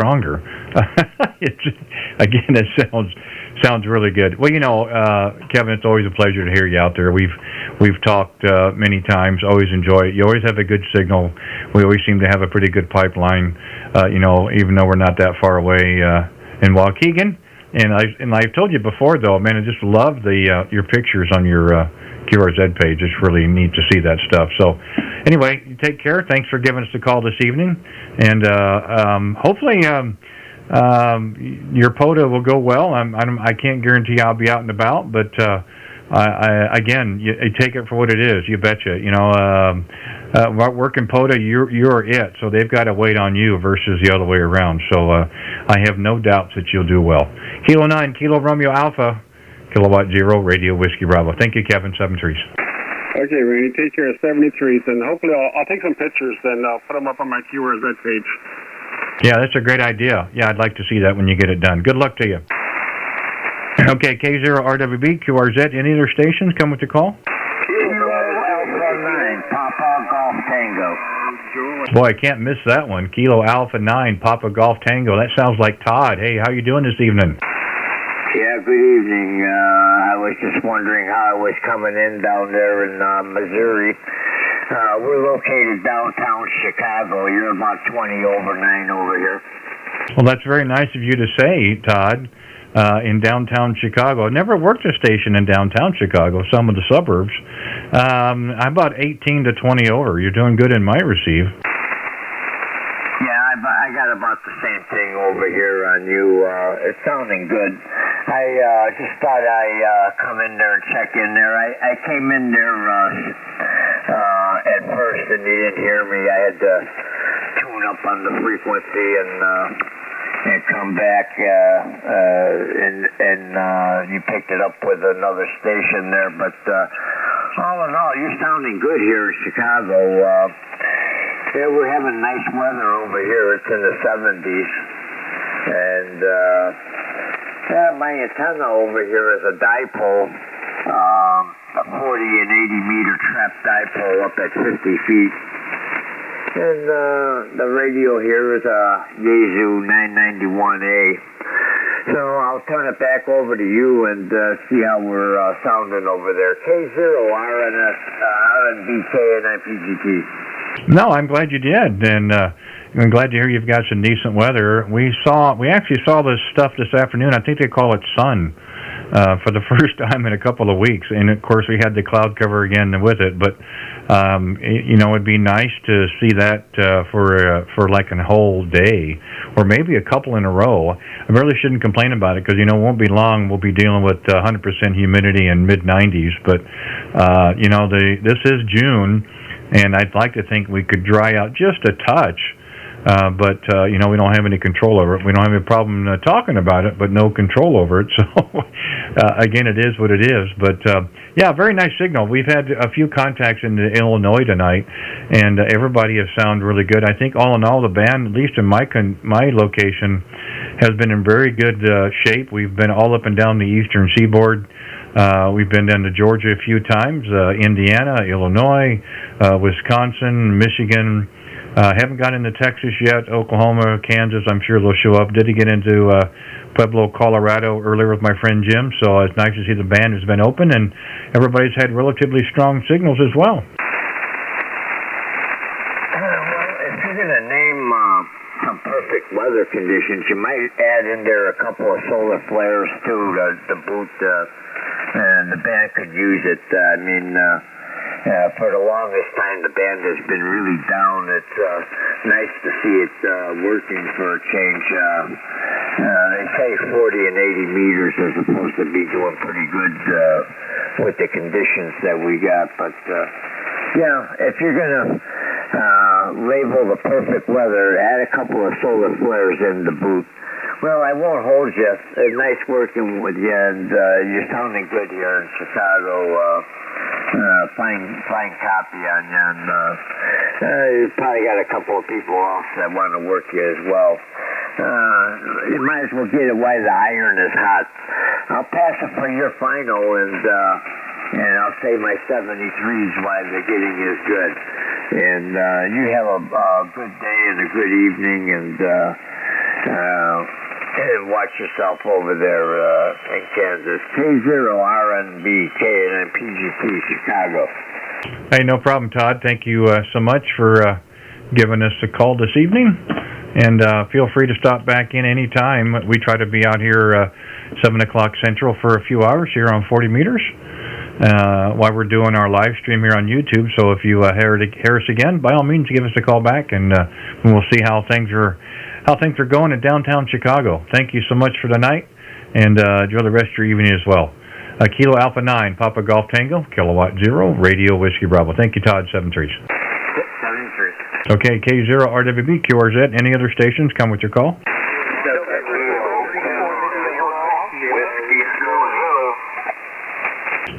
stronger. Again, it sounds really good. Well, Kevin, it's always a pleasure to hear you out there. We've talked many times. Always enjoy it. You always have a good signal. We always seem to have a pretty good pipeline. Even though we're not that far away in Waukegan. And I've told you before, though, man, I just love your pictures on your QRZ page. It's really neat to see that stuff. So, anyway, you take care. Thanks for giving us the call this evening, and hopefully your POTA will go well. I can't guarantee I'll be out and about, but again, you take it for what it is. You betcha. Working POTA, you're it. So they've got to wait on you versus the other way around. So I have no doubts that you'll do well. Kilo 9, Kilo Romeo Alpha, Kilowatt 0, Radio Whiskey Bravo. Thank you, Kevin. 73s. Okay, Randy. Take care of 73s, and hopefully I'll take some pictures and I'll put them up on my QRZ page. Yeah, that's a great idea. Yeah, I'd like to see that when you get it done. Good luck to you. Okay, K0RWB, QRZ, any other stations come with the call? Kilo Alpha 9, Papa Golf Tango. Boy, I can't miss that one. Kilo Alpha 9, Papa Golf Tango. That sounds like Todd. Hey, how you doing this evening? Yeah, good evening. I was just wondering how I was coming in down there in Missouri. We're located downtown Chicago. You're about 20 over 9 over here. Well, that's very nice of you to say, Todd. In downtown Chicago. I never worked a station in downtown Chicago, some of the suburbs. I'm about 18 to 20 over. You're doing good in my receive. Yeah, I got about the same thing over here on you. It's sounding good. I just thought I'd come in there and check in there. I came in there at first and you didn't hear me. I had to tune up on the frequency and come back, and you picked it up with another station there. But all in all, you're sounding good here in Chicago. Yeah, we're having nice weather over here. It's in the 70s. And my antenna over here is a dipole, a 40 and 80 meter trap dipole up at 50 feet. And the radio here is a Yaesu 991A. So I'll turn it back over to you and see how we're sounding over there. K0, RNS, RNBK, and IPGT. No, I'm glad you did, and I'm glad to hear you've got some decent weather. We actually saw this stuff this afternoon. I think they call it sun. For the first time in a couple of weeks, and of course we had the cloud cover again with it. But it'd be nice to see that for like a whole day, or maybe a couple in a row. I really shouldn't complain about it because it won't be long. We'll be dealing with 100% humidity and mid-90s. But this is June, and I'd like to think we could dry out just a touch. But we don't have any control over it. We don't have any problem talking about it, but no control over it. So, again, it is what it is. But, very nice signal. We've had a few contacts in Illinois tonight, and everybody has sounded really good. I think all in all, the band, at least in my location, has been in very good shape. We've been all up and down the eastern seaboard. We've been down to Georgia a few times, Indiana, Illinois, Wisconsin, Michigan. Haven't got into Texas yet, Oklahoma, Kansas, I'm sure they'll show up. Did get into Pueblo, Colorado earlier with my friend Jim, so it's nice to see the band has been open, and everybody's had relatively strong signals as well. Well, if you're going to name some perfect weather conditions, you might add in there a couple of solar flares, too, to boot, and the band could use it. For the longest time, the band has been really down. It's nice to see it working for a change. They say 40 and 80 meters are supposed to be doing pretty good with the conditions that we got. But, if you're going to label the perfect weather, add a couple of solar flares in the booth. Well, I won't hold you. It's nice working with you, and you're sounding good here in Chicago. Fine copy on you, and you've probably got a couple of people else that want to work you as well. You might as well get it while the iron is hot. I'll pass it for your final, and I'll say my 73s while the getting is good. And you have a good day and a good evening, and And watch yourself over there in Kansas. K0RNBK and then PGT Chicago. Hey, no problem, Todd. Thank you so much for giving us a call this evening. And feel free to stop back in any time. We try to be out here 7 o'clock Central for a few hours here on 40 meters while we're doing our live stream here on YouTube. So if you hear us again, by all means, give us a call back, and we'll see how things are going in downtown Chicago. Thank you so much for tonight, and enjoy the rest of your evening as well. Kilo Alpha 9, Papa Golf Tango, Kilowatt 0, Radio Whiskey Bravo. Thank you, Todd, 7-3. 7-3. Okay, K0 RWB, QRZ. Any other stations come with your call?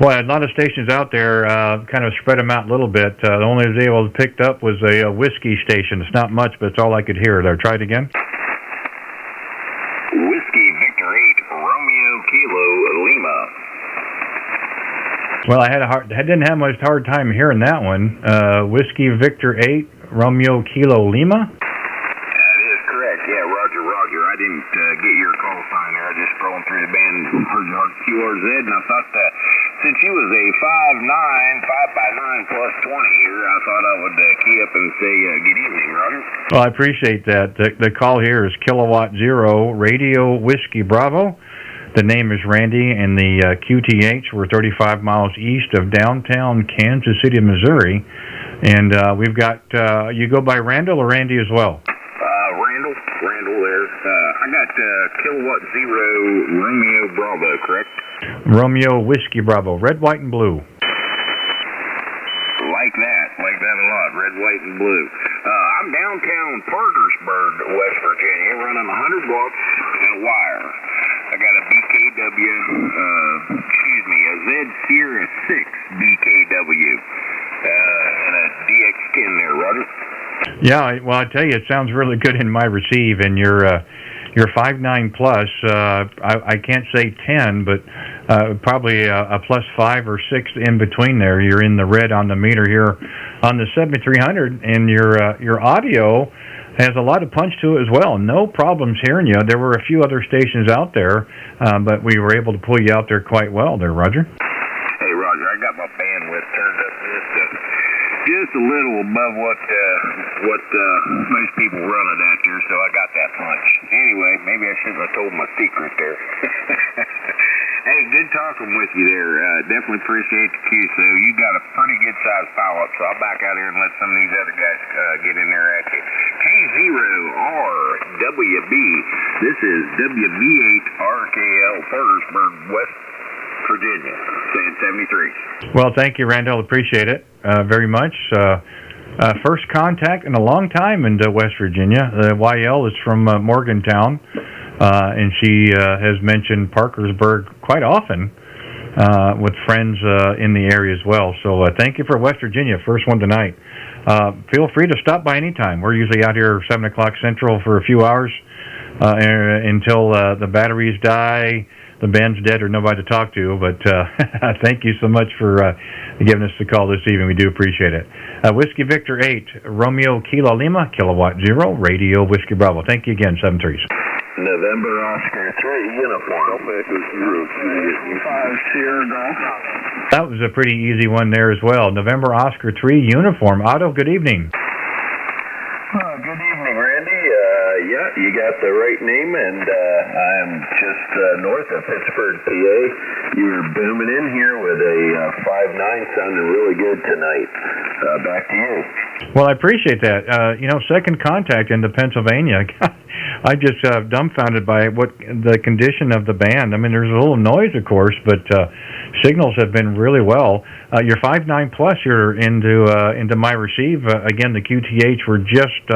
Well, a lot of stations out there, kind of spread them out a little bit. The only they was picked up was a whiskey station. It's not much, but it's all I could hear there. Try it again. Whiskey Victor 8, Romeo Kilo Lima. Well, I didn't have much hard time hearing that one. Whiskey Victor 8, Romeo Kilo Lima. That is correct. Yeah, Roger. I didn't get your call sign there. I just scrolling through the band, heard your QRZ, and I thought that since you was a 5x9 plus 20 here, I thought I would key up and say good evening, Roger. Well, I appreciate that. The call here is Kilowatt 0, Radio Whiskey Bravo. The name is Randy, and the QTH. We're 35 miles east of downtown Kansas City, Missouri. And we've got, you go by Randall or Randy as well? Randall there. I got Kilowatt 0, Romeo Bravo, correct? Romeo Whiskey Bravo, red, white, and blue. Like that a lot, red, white, and blue. I'm downtown Parkersburg, West Virginia, running 100 watts and a wire. I got a BKW, a Z Sierra 6 BKW, and a DX10 there, Roger. Yeah, well, I tell you, it sounds really good in my receive, and your 5.9 plus. I can't say 10, but probably a plus 5 or 6 in between there. You're in the red on the meter here on the 7300, and your audio has a lot of punch to it as well. No problems hearing you. There were a few other stations out there, but we were able to pull you out there quite well there, Roger. Hey, Roger, I got my bandwidth turned up just a little above what most people run it at there, so I got that punch. Anyway, maybe I shouldn't have told my secret there. Hey, good talking with you there. Definitely appreciate the cue. So you got a pretty good sized pileup, so I'll back out here and let some of these other guys get in there at you. K0RWB. This is WV8RKL, Parkersburg, West Virginia, saying 73. Well, thank you, Randall. Appreciate it very much. First contact in a long time in West Virginia. YL is from Morgantown, and she has mentioned Parkersburg quite often with friends in the area as well. So thank you for West Virginia, first one tonight. Feel free to stop by anytime. We're usually out here 7 o'clock Central for a few hours until the batteries die, the band's dead, or nobody to talk to. But thank you so much for giving us the call this evening. We do appreciate it. Whiskey Victor 8, Romeo Kilo Lima, Kilowatt 0, Radio Whiskey Bravo. Thank you again, 7-3. November Oscar 3, uniform. That was a pretty easy one there as well. November Oscar 3, uniform. Otto, good evening. Good evening, Randy. Yeah, you got the right name, and I'm just north of Pittsburgh, PA. You're booming in here with a 5.9, sounding really good tonight. Back to you. Well, I appreciate that. Second contact into Pennsylvania. I just dumbfounded by what the condition of the band. I mean, there's a little noise, of course, but signals have been really well. Your 5.9 plus, you're into my receive. Again, the QTH, we're just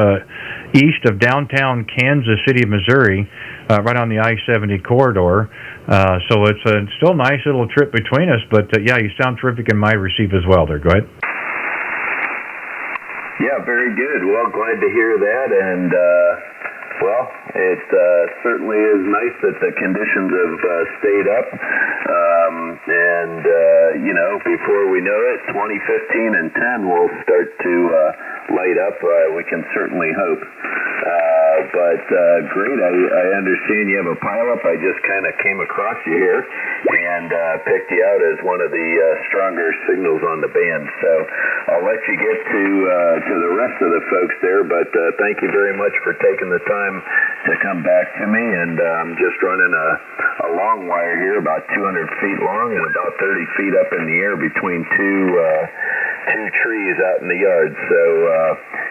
east of downtown Kansas City, Missouri, right on the I-70 corridor. So it's still a nice little trip between us. But yeah, you sound terrific in my receive as well. There, go ahead. Yeah, very good. Well, glad to hear that, and well, it certainly is nice that the conditions have stayed up, and before we know it, 2015 and 10 will start to light up. We can certainly hope. But great, I understand you have a pileup. I just kind of came across you here and picked you out as one of the stronger signals on the band. So I'll let you get to the rest of the folks there, but thank you very much for taking the time to come back to me. And I'm just running a long wire here, about 200 feet long and about 30 feet up in the air between two trees out in the yard. So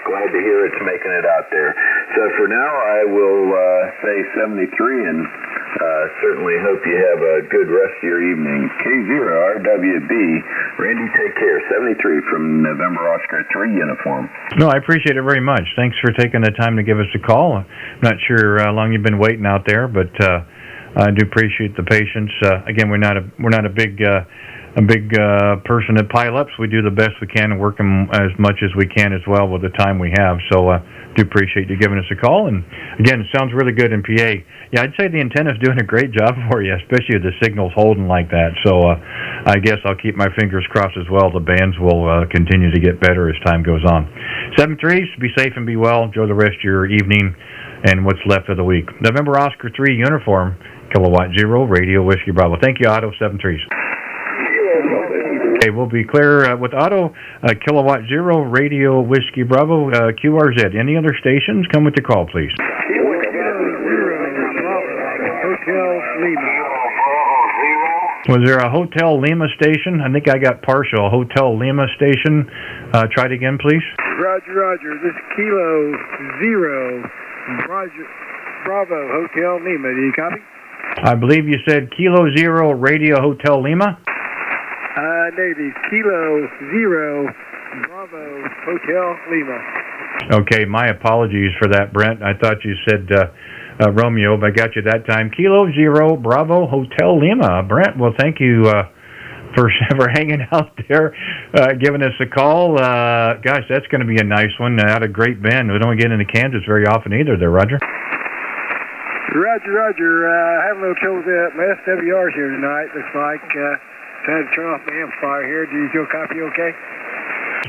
glad to hear it's making it out there. So for now, I will say 73 and certainly hope you have a good rest of your evening. K0RWB, Randy, take care. 73 from November Oscar 3 uniform. No, I appreciate it very much. Thanks for taking the time to give us a call. I'm not sure how long you've been waiting out there, but I do appreciate the patience. Again, we're not a big person at pileups. We do the best we can and work them as much as we can as well with the time we have. So do appreciate you giving us a call. And again, it sounds really good in PA. Yeah, I'd say the antenna's doing a great job for you, especially if the signal's holding like that. So I guess I'll keep my fingers crossed as well. The bands will continue to get better as time goes on. 7-3s, be safe and be well. Enjoy the rest of your evening and what's left of the week. November Oscar 3 uniform, Kilowatt 0, Radio Whiskey Bravo. Thank you, Otto. 7-3s. Okay, we'll be clear with Otto, Kilowatt 0, Radio Whiskey Bravo, QRZ. Any other stations? Come with your call, please. Hotel Lima. Was there a Hotel Lima station? I think I got partial. Hotel Lima station. Try it again, please. Roger. This is Kilo 0, Bravo, Hotel Lima. Do you copy? I believe you said Kilo 0, Radio Hotel Lima? Negative. Kilo 0, Bravo, Hotel Lima. Okay, my apologies for that, Brent. I thought you said Romeo, but I got you that time. Kilo 0, Bravo, Hotel Lima. Brent, well, thank you for hanging out there, giving us a call. Gosh, that's going to be a nice one out of Great Bend. We don't get into Kansas very often either there, Roger. Roger. Having a little trouble with my SWRs here tonight. Looks like trying to turn off my amplifier here. Do you still copy okay?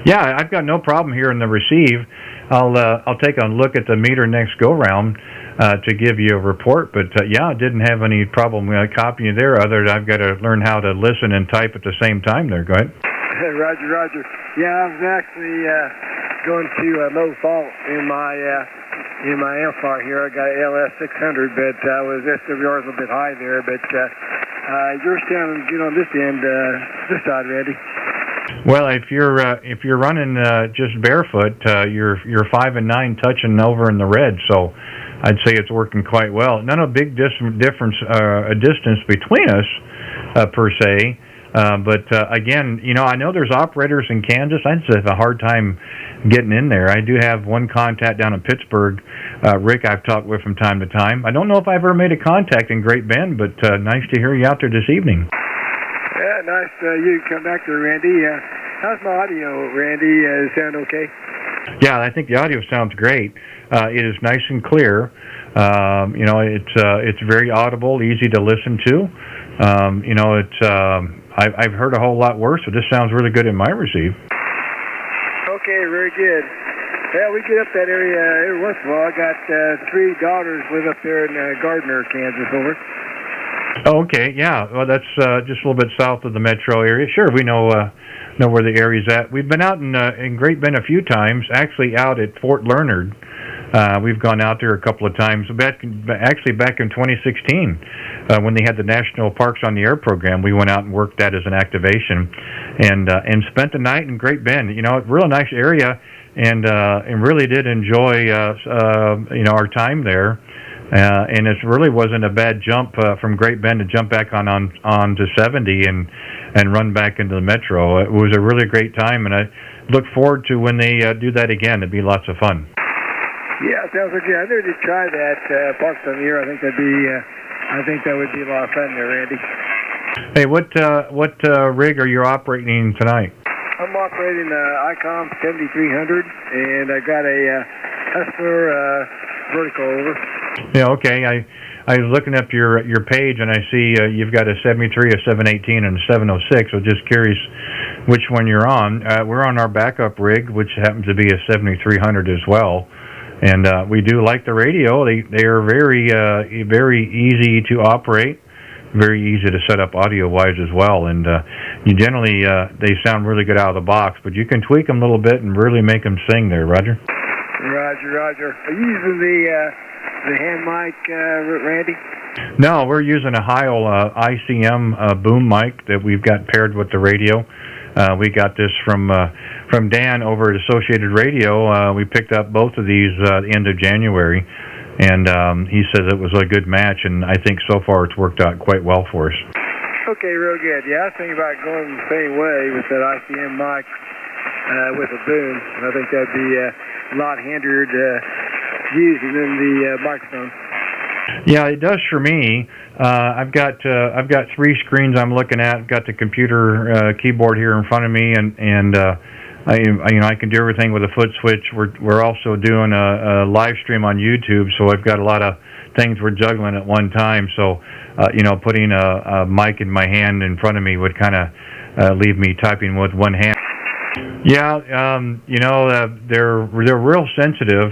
Yeah, I've got no problem here in the receive. I'll take a look at the meter next go round to give you a report. But yeah, I didn't have any problem copying you there. Other than I've got to learn how to listen and type at the same time. There, go ahead. Roger. Yeah, I was actually going to low fault in my amplifier here. I got LS 600, but I was SWR a little bit high there. But you're sounding good on this end, this side, Randy. Well, if you're running just barefoot, you're 5 and 9 touching over in the red. So I'd say it's working quite well. Not a big distance between us per se. But again, I know there's operators in Kansas. I just have a hard time getting in there. I do have one contact down in Pittsburgh, Rick, I've talked with from time to time. I don't know if I've ever made a contact in Great Bend, but nice to hear you out there this evening. Yeah, nice you come back there, Randy. How's my audio, Randy? Does it sound okay? Yeah, I think the audio sounds great. It is nice and clear. It's very audible, easy to listen to. I've heard a whole lot worse, so this sounds really good in my receive. Okay, very good. Yeah, we get up that area every once in a while. I got 3 daughters live up there in Gardner, Kansas, over. Oh, okay, yeah. Well, that's just a little bit south of the metro area. Sure, we know where the area's at. We've been out in Great Bend a few times, actually out at Fort Leonard. We've gone out there a couple of times. Back in 2016, when they had the National Parks on the Air program, we went out and worked that as an activation, and spent the night in Great Bend. A real nice area, and really did enjoy our time there. And it really wasn't a bad jump from Great Bend to jump back on to 70 and run back into the metro. It was a really great time, and I look forward to when they do that again. It'd be lots of fun. Yeah, sounds like I never did try that Parks on the Air. I think that would be a lot of fun there, Randy. Hey, what rig are you operating tonight? I'm operating ICOM 7300, and I got a Hustler vertical over. Yeah, okay. I was looking up your page, and I see you've got a 73, a 718, and a 706. So just curious which one you're on. We're on our backup rig, which happens to be a 7300 as well. And we do like the radio. They are very easy to operate, very easy to set up audio-wise as well. And you generally, they sound really good out of the box, but you can tweak them a little bit and really make them sing there, Roger. Roger. Are you using the hand mic, Randy? No, we're using a Heil ICM boom mic that we've got paired with the radio. We got this from Dan over at Associated Radio. We picked up both of these at the end of January, and he says it was a good match, and I think so far it's worked out quite well for us. Okay, real good. Yeah, I was thinking about going the same way with that ICM mic with a boom, and I think that'd be a lot handier to use than the microphone. Yeah, it does for me. I've got 3 screens I'm looking at. I've got the computer keyboard here in front of me, and I can do everything with a foot switch. We're also doing a live stream on YouTube, so I've got a lot of things we're juggling at one time. So, putting a mic in my hand in front of me would kind of leave me typing with one hand. Yeah, they're real sensitive.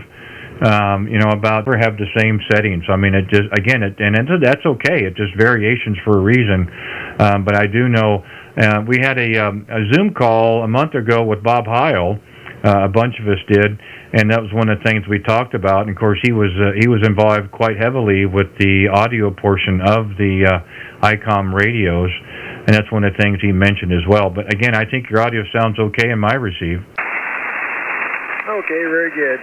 About we have the same settings. I mean, it just that's okay. It's just variations for a reason. But I do know we had a Zoom call a month ago with Bob Heil. A bunch of us did, and that was one of the things we talked about. And of course, he was involved quite heavily with the audio portion of the ICOM radios, and that's one of the things he mentioned as well. But again, I think your audio sounds okay in my receive. Okay, very good.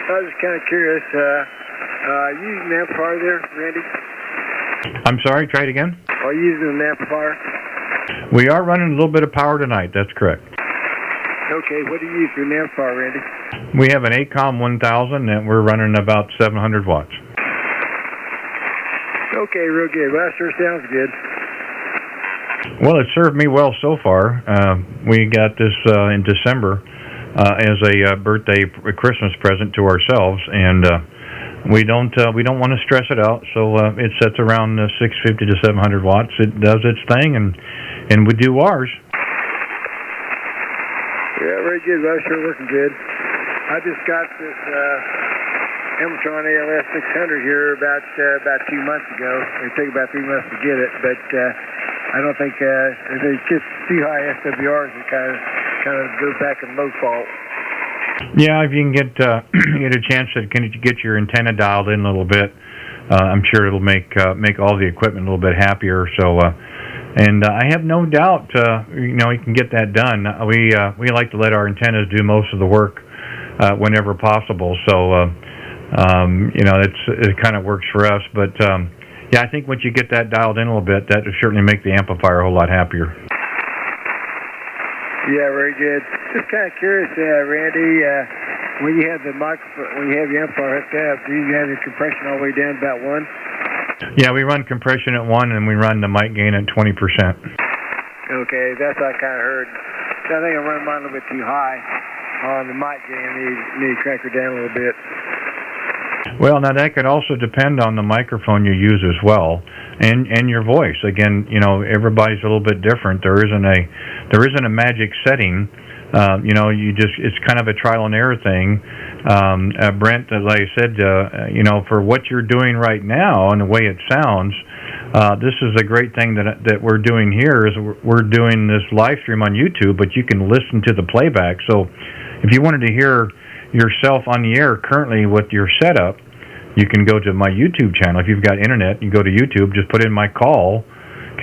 I was just kind of curious. Are you using an amplifier there, Randy? I'm sorry, try it again. Are you using an amplifier? We are running a little bit of power tonight, that's correct. Okay, what do you use for an amplifier, Randy? We have an ACOM 1000 and we're running about 700 watts. Okay, real good. Well, that sure sounds good. Well, it served me well so far. We got this in December. As a birthday, Christmas present to ourselves, and we don't want to stress it out. So it sets around 650 to 700 watts. It does its thing, and we do ours. Yeah, very good. Well, sure working good. I just got this Amatron ALS 600 here about 2 months ago. It took about 3 months to get it, but I don't think if it's just too high SWRs, it kind of goes back in low fault. Yeah, if you can get a chance to get your antenna dialed in a little bit, I'm sure it'll make all the equipment a little bit happier. So, and I have no doubt, you can get that done. We like to let our antennas do most of the work whenever possible. So, it kind of works for us. But yeah, I think once you get that dialed in a little bit, that will certainly make the amplifier a whole lot happier. Yeah, very good. Just kind of curious, Randy, when you have the microphone, when you have your amplifier hooked up, do you have the compression all the way down to about 1? Yeah, we run compression at 1, and we run the mic gain at 20%. Okay, that's what I kind of heard. So I think I'm running mine a little bit too high on the mic gain. I need to crank her down a little bit. Well, now that could also depend on the microphone you use as well, and your voice. Again, everybody's a little bit different. There isn't a magic setting. It's kind of a trial and error thing. Brent, as I said, for what you're doing right now and the way it sounds, this is a great thing that we're doing here. Is we're doing this live stream on YouTube, but you can listen to the playback. So, if you wanted to hear yourself on the air currently with your setup, you can go to my YouTube channel. If you've got internet, you go to YouTube, just put in my call,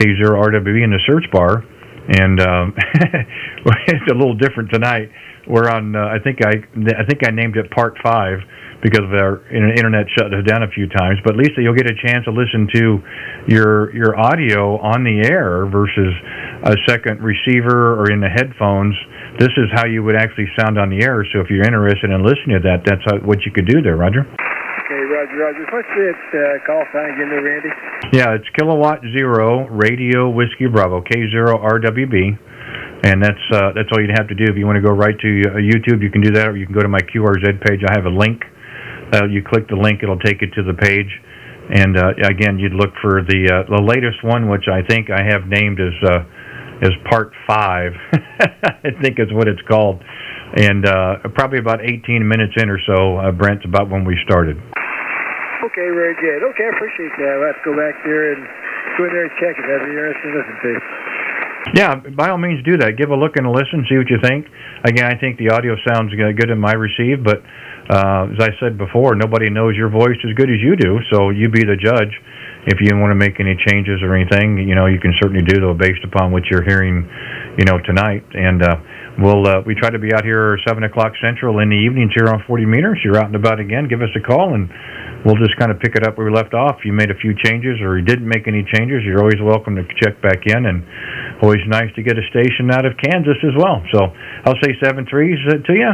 K0RWB, in the search bar, and it's a little different tonight. We're on, I think I named it Part 5 because of our internet shut us down a few times, but at least you'll get a chance to listen to your audio on the air versus a second receiver or in the headphones. This is how you would actually sound on the air, so if you're interested in listening to that, that's what you could do there, Roger. Okay, Roger. What's that call sign again there, Randy? Yeah, it's Kilowatt 0 Radio Whiskey Bravo, K0RWB, and that's all you'd have to do. If you want to go right to YouTube, you can do that, or you can go to my QRZ page. I have a link. You click the link, it'll take you to the page, and again, you'd look for the latest one, which I think I have named as Part 5. I think is what it's called. And probably about 18 minutes in or so, Brent, about when we started. Okay, very good. Okay, I appreciate that. I'll have to go back there and go in there and check it. That'd be interesting to listen to. Yeah, by all means do that. Give a look and a listen, see what you think. Again, I think the audio sounds good in my receive, but as I said before, nobody knows your voice as good as you do, so you be the judge. If you want to make any changes or anything, you can certainly do those based upon what you're hearing, tonight. And we try to be out here 7 o'clock Central in the evenings here on 40 meters. You're out and about again, give us a call, and we'll just kind of pick it up where we left off. You made a few changes or you didn't make any changes, you're always welcome to check back in, and always nice to get a station out of Kansas as well. So I'll say 7-3 to you.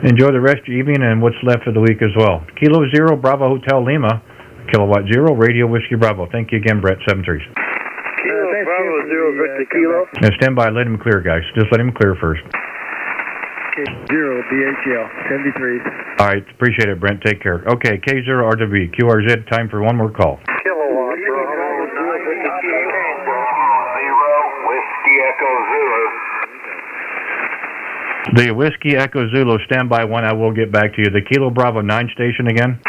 Enjoy the rest of your evening and what's left of the week as well. Kilo Zero, Bravo Hotel Lima, Kilowatt Zero, Radio Whiskey Bravo. Thank you again, Brett, 7-3. Kilo Bravo Zero, Victor Kilo. Now stand by, let him clear, guys. Just let him clear first. K0 BHL, 73. All right, appreciate it, Brent. Take care. Okay, K0 RW, QRZ, time for one more call. Kilowatt Bravo 9 Whiskey Echo Zulu. The Whiskey Echo Zulu, stand by one. I will get back to you. The Kilo Bravo 9 station again.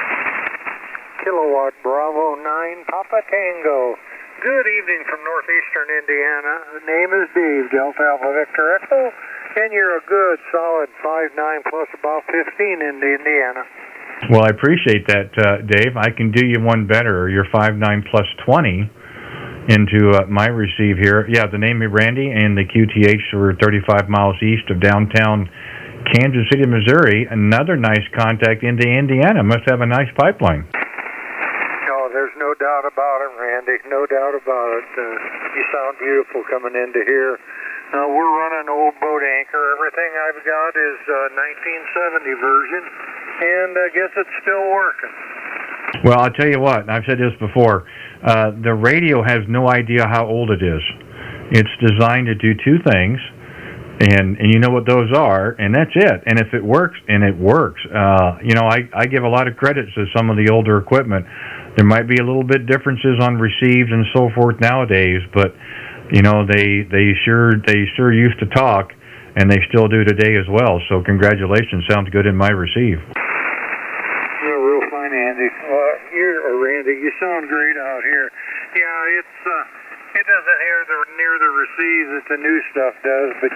Kilowatt Bravo 9 Papa Tango. Good evening from northeastern Indiana. The name is Dave, Delta Alpha Victor Echo, and you're a good, solid 5'9 plus about 15 in Indiana. Well, I appreciate that, Dave. I can do you one better. You're 5'9 plus 20 into my receive here. Yeah, the name is Randy, and the QTH were 35 miles east of downtown Kansas City, Missouri. Another nice contact into Indiana. Must have a nice pipeline. There's no doubt about it, Randy. No doubt about it. You sound beautiful coming into here. We're running old boat anchor. Everything I've got is 1970 version, and I guess it's still working. Well, I'll tell you what. I've said this before. The radio has no idea how old it is. It's designed to do two things, and you know what those are, and that's it. And if it works, and it works, I give a lot of credit to some of the older equipment. There might be a little bit differences on receives and so forth nowadays, but they sure used to talk, and they still do today as well. So congratulations, sounds good in my receive. Real fine, Andy. Randy, you sound great out here. Yeah, it doesn't hear near the receive that the new stuff does, but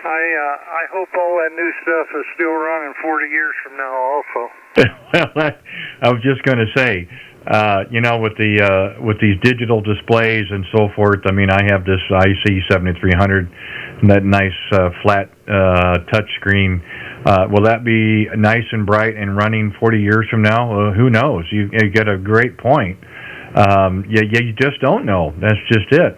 I hope all that new stuff is still running 40 years from now also. Well, I was just going to say, with these digital displays and so forth, I mean, I have this IC 7300, that nice flat touch screen. Will that be nice and bright and running 40 years from now? Who knows? You get a great point. You just don't know. That's just it.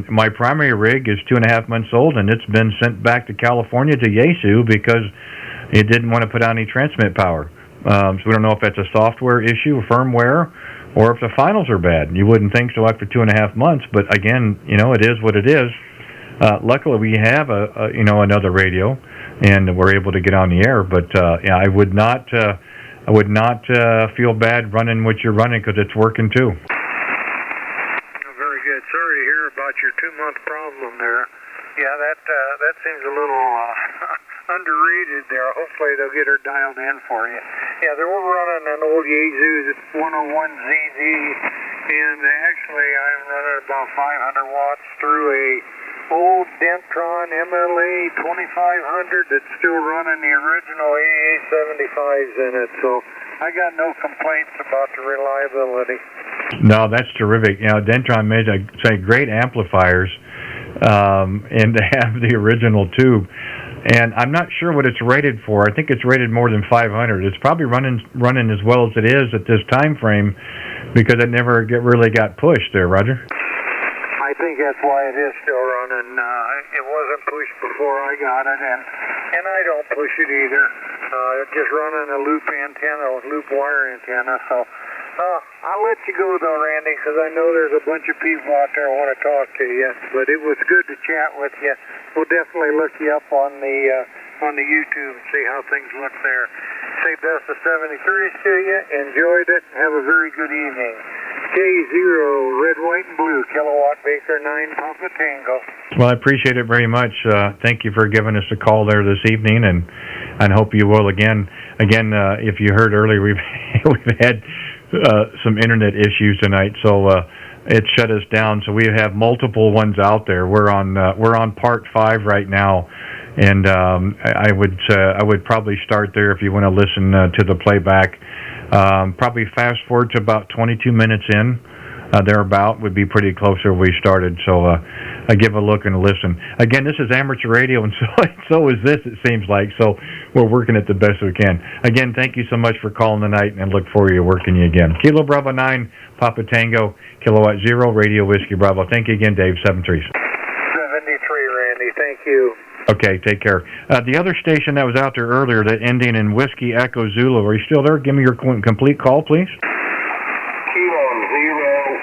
My primary rig is 2.5 months old, and it's been sent back to California to Yaesu because it didn't want to put out any transmit power. So we don't know if that's a software issue, firmware, or if the finals are bad. You wouldn't think so after 2.5 months, but again, it is what it is. Luckily, we have another radio, and we're able to get on the air. But I would not feel bad running what you're running because it's working too. Very good. Sorry to hear about your 2-month problem there. Yeah, that seems a little underrated there. Hopefully they'll get her dialed in for you. Yeah, they were running an old Yaesu 101ZZ, and actually I'm running about 500 watts through a old Dentron MLA 2500 that's still running the original AA75s in it, so I got no complaints about the reliability. No, that's terrific. Dentron made great amplifiers, and to have the original tube. And I'm not sure what it's rated for. I think it's rated more than 500. It's probably running as well as it is at this time frame because it never really got pushed there, Roger. I think that's why it is still running. It wasn't pushed before I got it, and I don't push it either. Just running a loop wire antenna. So I'll let you go though, Randy, because I know there's a bunch of people out there who want to talk to you. But it was good to chat with you. We'll definitely look you up on the YouTube and see how things look there. Say best of 73s to you. Enjoyed it. Have a very good evening. K0, red, white, and blue, kilowatt Baker 9, Papa Tango. Well, I appreciate it very much. Thank you for giving us a call there this evening, and hope you will again. Again, if you heard earlier, we've had some internet issues tonight, so it shut us down. So we have multiple ones out there. We're on part 5 right now, and I would probably start there if you want to listen to the playback. Probably fast forward to about 22 minutes in. Thereabout would be pretty close where we started. So give a look and listen. Again, this is amateur radio, and so is this, it seems like. So we're working it the best we can. Again, thank you so much for calling tonight, and look forward to working you again. Kilo Bravo 9, Papa Tango, Kilowatt 0, Radio Whiskey Bravo. Thank you again, Dave. 73. 73, Randy. Thank you. Okay, take care. The other station that was out there earlier, that ending in Whiskey Echo Zulu, are you still there? Give me your complete call, please. Kilo 0,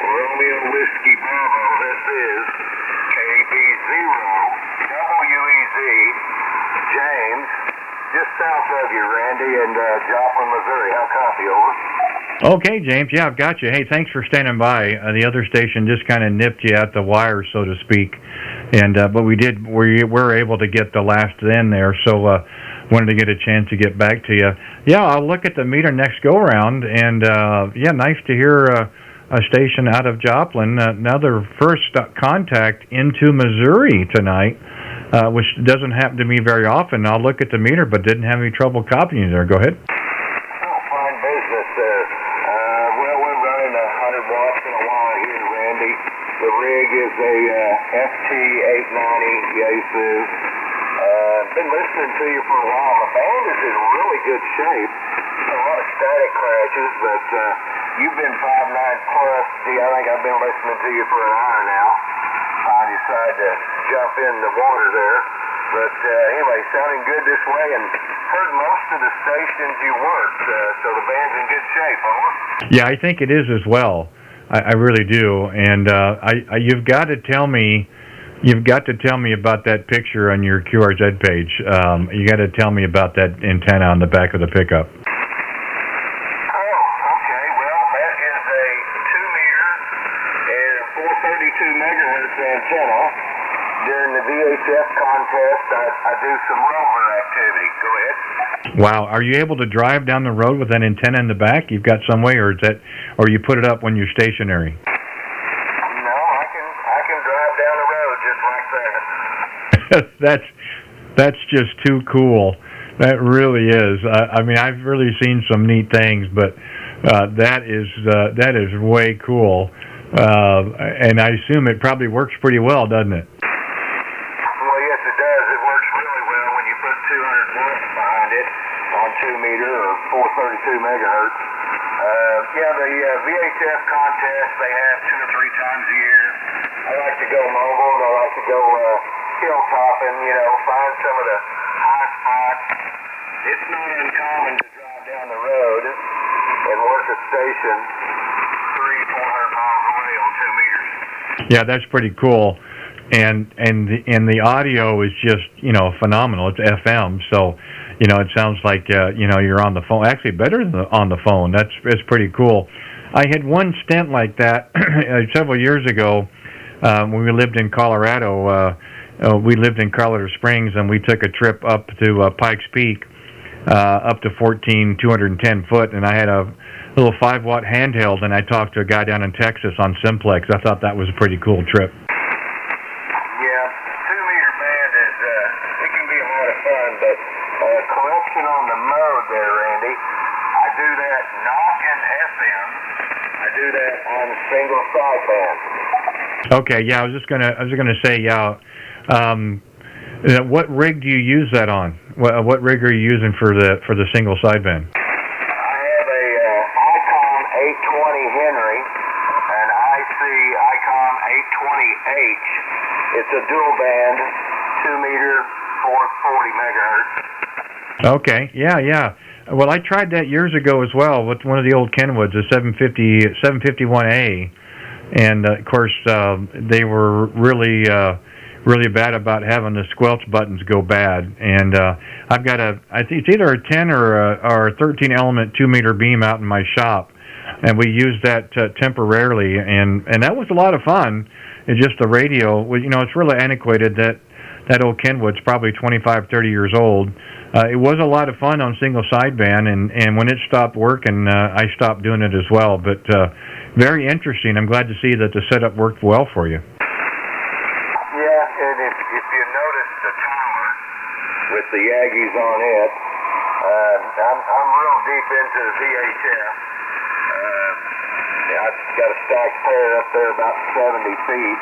Romeo Whiskey Bravo. This is KB0, WEZ, James, just south of you, Randy, in Joplin, Missouri. How copy, over? Okay, James. Yeah, I've got you. Hey, thanks for standing by. The other station just kind of nipped you at the wire, so to speak. And but we were able to get the last in there, so wanted to get a chance to get back to you. Yeah, I'll look at the meter next go around, and yeah, nice to hear a station out of Joplin. Another first contact into Missouri tonight, which doesn't happen to me very often. I'll look at the meter, but didn't have any trouble copying you there. Go ahead. Fine business there. Well, we're running 100 watts in a while here, Randy. The rig is a FT890 Yaesu. Been listening to you for a while. The band is in really good shape. A lot of static crashes, but you've been 5.9 plus. Gee, I think I've been listening to you for an hour now. I decided to jump in the water there. But anyway, sounding good this way, and heard most of the stations you worked, so the band's in good shape, over. Yeah, I think it is as well. I really do, and you've got to tell me about that picture on your QRZ page. You got to tell me about that antenna on the back of the pickup. Oh, okay. Well, that is a 2-meter and 432 megahertz antenna. During the VHF contest, I do some rover activity. Go ahead. Wow, are you able to drive down the road with that antenna in the back? You've got some way, or you put it up when you're stationary? No, I can drive down the road just like that. That's just too cool. That really is. I mean, I've really seen some neat things, but that is way cool. And I assume it probably works pretty well, doesn't it? Well, yes, it does. It works really well when you put 200 watts behind it on 2-meter or 432 megahertz. Yeah, the VHF contest they have 2 or 3 times a year. I like to go mobile, and I like to go hilltopping, find some of the high spots. It's not uncommon to drive down the road and work a station 300-400 miles away on 2 meters. Yeah, that's pretty cool. And the audio is just, phenomenal. It's FM, so, it sounds like, you're on the phone. Actually, better than on the phone. It's pretty cool. I had one stint like that several years ago when we lived in Colorado. We lived in Colorado Springs, and we took a trip up to Pikes Peak, up to 210 foot, and I had a little 5-watt handheld, and I talked to a guy down in Texas on Simplex. I thought that was a pretty cool trip. Yeah, 2-meter band is, it can be a lot of fun, but correction on the mode there, Randy. I do that not in FM. I do that on single sideband. Okay, yeah, I was just gonna say, yeah. What rig do you use that on? What rig are you using for the single sideband? I have a Icon 820 Henry, an IC Icon 820H. It's a dual band, 2-meter, 440 megahertz. Okay, yeah. Well, I tried that years ago as well with one of the old Kenwoods, the 751A, and of course they were really bad about having the squelch buttons go bad. And I've got I think it's either a 10 or a 13 element 2-meter beam out in my shop, and we used that temporarily, and that was a lot of fun. It's just the radio, it's really antiquated. That old Kenwood's probably 25, 30 years old. It was a lot of fun on single sideband, and when it stopped working, I stopped doing it as well. But very interesting. I'm glad to see that the setup worked well for you. Yeah, and if you notice the tower with the Aggies on it, I'm real deep into the VHF. I've got a stacked pair up there about 70 feet.